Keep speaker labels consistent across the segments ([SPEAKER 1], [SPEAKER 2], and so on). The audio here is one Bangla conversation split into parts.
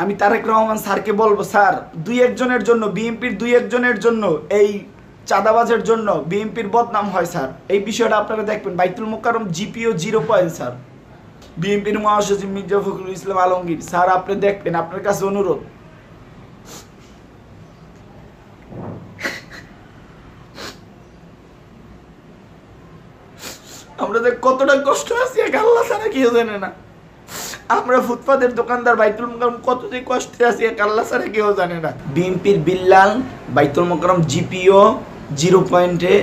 [SPEAKER 1] আমি তারেক রহমান স্যারকে বলবো, স্যার দুই একজনের জন্য বিএনপির দুই একজনের জন্য এই চাঁদাবাজের জন্য বিএনপির বদনাম হয় স্যার। এই বিষয়টা আপনারা দেখবেন। বাইতুল মোকাররম জিপিও 0 পয়েন্ট স্যার। বিএনপির মহাসচিব মির্জা ফখরুল ইসলাম আলমগীর স্যার, আপনি দেখবেন, আপনার কাছে অনুরোধ। আমরা যে কতটা কষ্ট আছি এক আল্লাহ ছাড়া কেউ জানে না। আমরা ফুটপাতের দোকানদার বাইতুল মোকাররম কত যে কষ্টে আছি এক আল্লাহ ছাড়া কেউ জানে না। বিএনপির বিল্লাল বাইতুল মোকাররম জিপিও 0 পয়েন্টে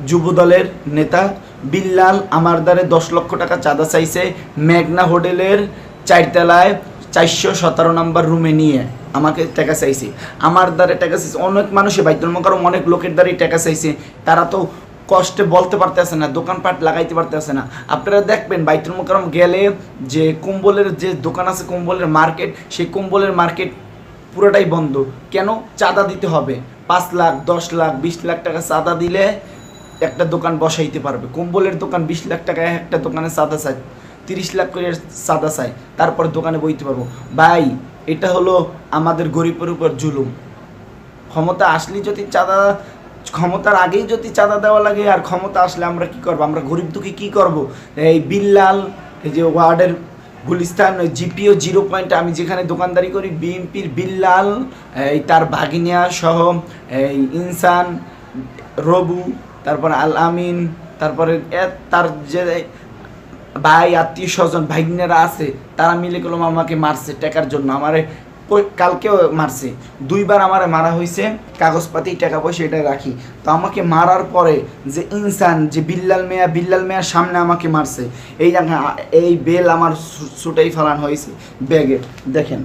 [SPEAKER 1] যুব দলের নেতা বিল্লাল আমার দ্বারে 10 লক্ষ টাকা চাঁদা চাইছে মেঘনা হোটেলের 4 তলায় 417 নম্বর রুমে নিয়ে আমাকে টাকা চাইছে। আমার দ্বারে টাকা চাইছে অনেক মানুষে, বাইতুল মোকাররম অনেক লোকের দ্বারাই টাকা চাইছে। তারা তো কষ্টে বলতে পারতেছে না, দোকানপাট লাগাইতে পারতেছে না। আপনারা দেখবেন বাইতুল মোকাররম গেলে যে কম্বলের যে দোকান আছে, কম্বলের মার্কেট, সেই কম্বলের মার্কেট পুরোটাই বন্ধ। কেন? চাঁদা দিতে হবে। 5 লাখ 10 লাখ 20 লাখ টাকা চাঁদা দিলে একটা দোকান বসাইতে পারবে। কম্বলের দোকান 20 লাখ টাকা একটা দোকানে চাঁদা চাই, 30 লাখ করে চাঁদা চাই, তারপর দোকানে বইতে পারবো। ভাই, এটা হলো আমাদের গরিবের উপর জুলুম। ক্ষমতা আসলে যদি চাঁদা, ক্ষমতার আগেই যদি চাঁদা দেওয়া লাগে, আর ক্ষমতা আসলে আমরা কি করব? আমরা গরিব দুঃখী কি করব? এই বিল্লাল, এই যে ওয়ার্ডের গুলিস্তান জিপিও 0 পয়েন্টে আমি যেখানে দোকানদারি করি, বিএনপির বিল্লাল, এই তার ভাগিনিয়া সহ এই ইনসান, রবু, তারপরে আল আমিন, তারপরে তার যে ভাই আত্মীয় স্বজন ভাগিনারা আছে, তারা মিলে গেলাম আমাকে মারছে টাকার জন্য। আমারে কালকেও মারছে, 2 বার আমারে মারা হয়েছে। কাগজপাতি টাকা পয়সা এটা রাখি। তো আমাকে মারার পরে যে ইনসান, যে বিল্লাল মেয়ার সামনে আমাকে মারছে। এই বেল আমার ছুটাই ফেলানো হয়েছে ব্যাগে। দেখেন,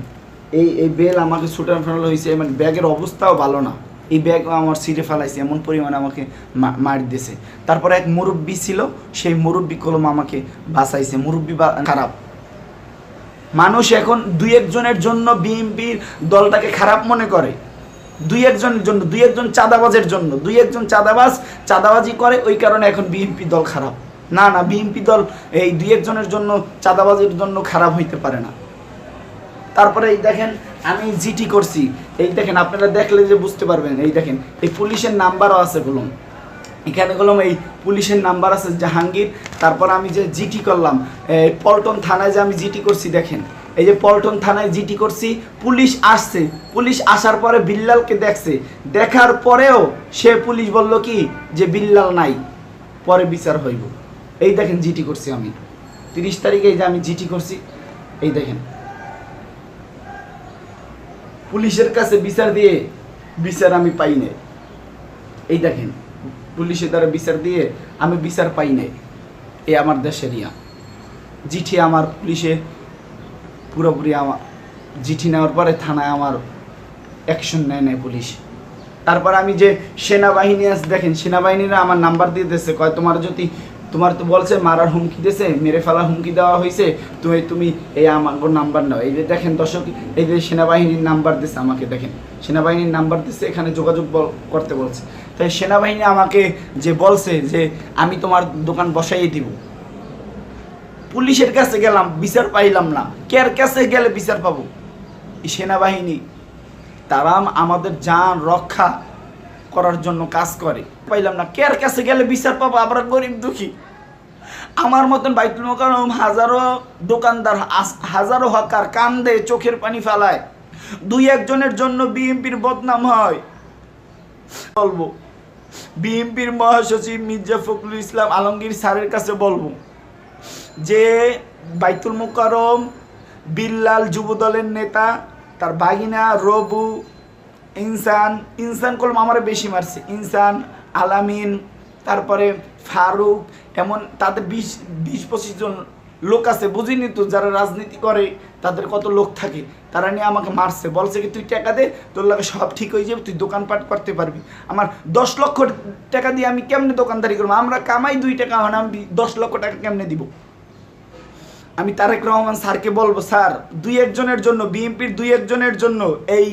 [SPEAKER 1] এই বেল আমাকে ছুটাই ফেলানো হয়েছে। মানে ব্যাগের অবস্থাও ভালো না, এই ব্যাগ আমার ছিঁড়ে ফেলাইছে, এমন পরিমাণে আমাকে মার দিয়েছে। তারপরে এক মুরব্বি ছিল, সেই মুরব্বি কলম আমাকে বাঁচাইছে। মুরব্বি খারাপ মানুষ। এখন 2 একজনের জন্য বিএনপির দলটাকে খারাপ মনে করে। 2 একজনের জন্য, 2 একজন চাঁদাবাজের জন্য, 2 একজন চাঁদাবাজি করে, ওই কারণে এখন বিএনপি দল খারাপ। না, বিএনপি দল এই 2 একজনের জন্য, চাঁদাবাজির জন্য খারাপ হইতে পারে না। তারপরে এই দেখেন, আমি জিটি করছি। এই দেখেন, আপনারা দেখলে যে বুঝতে পারবেন। এই দেখেন, এই পুলিশের নাম্বারও আছে বলুন, এখানে বললাম এই পুলিশের নাম্বার আছে জাহাঙ্গীর। তারপর আমি যে জিটি করলাম পল্টন থানায়, যে আমি জিটি করছি, দেখেন এই যে পল্টন থানায় জিটি করছি। পুলিশ আসছে, পুলিশ আসার পরে বিল্লালকে দেখছে, দেখার পরেও সে পুলিশ বলল কি যে বিল্লাল নাই, পরে বিচার হইব। এই দেখেন জিটি করছি আমি 30 তারিখে, এই যে আমি জিটি করছি। এই দেখেন, পুলিশের কাছে বিচার আমি পাই নাই। এই দেখেন, পুলিশের দ্বারা বিচার দিয়ে আমি বিচার পাই নাই। এই আমার দেশের জিঠি আমার পুলিশে পুরোপুরি আমার জিঠি নেওয়ার পরে থানায় আমার অ্যাকশন নেয় নাই পুলিশ। তারপর আমি যে সেনাবাহিনী আছে, দেখেন সেনাবাহিনীরা আমার নাম্বার দিয়ে দিয়েছে, কয় তোমার তো বলছে মারার হুমকি দিয়েছে, মেরে ফেলার হুমকি দেওয়া হয়েছে, তুমি এই আমার নাম্বার নাও। এই যে দেখেন দর্শক, এই যে সেনাবাহিনীর নাম্বার দিচ্ছে আমাকে, দেখেন সেনাবাহিনীর নাম্বার দিচ্ছে, এখানে যোগাযোগ করতে বলছে। তাই সেনাবাহিনী আমাকে যে বলছে যে আমি তোমার দোকান বসাইয়ে দিব। পুলিশের কাছে গেলাম, বিচার পাইলাম না। কার কাছে গেলে বিচার পাবো? এই সেনাবাহিনী, তারা আমাদের জান রক্ষা করার জন্য কাজ করে, পাইলাম না। কার কাছে গেলে বিচার পাবো? আমরা গরিব দুঃখী। আমার মতন বাইতুল মোকাররম হাজারো দোকানদার, হাজারো হকার কান্দে, চোখের পানি ফেলায়। 2 একজনের জন্য বিএনপির বদনাম হয়। বলবো বিএনপির মহাসচিব মির্জা ফখরুল ইসলাম আলমগীর স্যারের কাছে বলবো যে বাইতুল মোকাররম বিল্লাল যুব দলের নেতা, তার ভাগিনা রবু, ইনসান কলম আমার বেশি মারছে। ইনসান, আলামিন, তারপরে ফারুক, এমন তাদের 20-25 জন লোক আছে। বুঝিনি তো, যারা রাজনীতি করে তাদের কত লোক থাকে, তারা নিয়ে আমাকে মারছে। বলছে কি তুই টাকা দে, তোর লাগে সব ঠিক হয়ে যাবে, তুই দোকানপাট করতে পারবি। আমার 10 লক্ষ টাকা দিয়ে আমি কেমনে দোকানদারি করবো? আমরা কামাই 2 টাকা, মানে আমি 10 লক্ষ টাকা কেমনে দিব? আমি তারেক রহমান স্যারকে বলবো, স্যার 2 একজনের জন্য বিএনপির 2 একজনের জন্য এই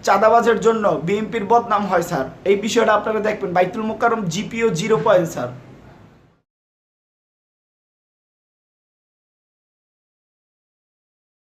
[SPEAKER 1] চাঁদাবাজের জন্য বিএনপির বদনাম হয় স্যার। এই বিষয়টা আপনারা দেখবেন। বাইতুল মোকাররম জিপিও 0 পয়েন্ট স্যার।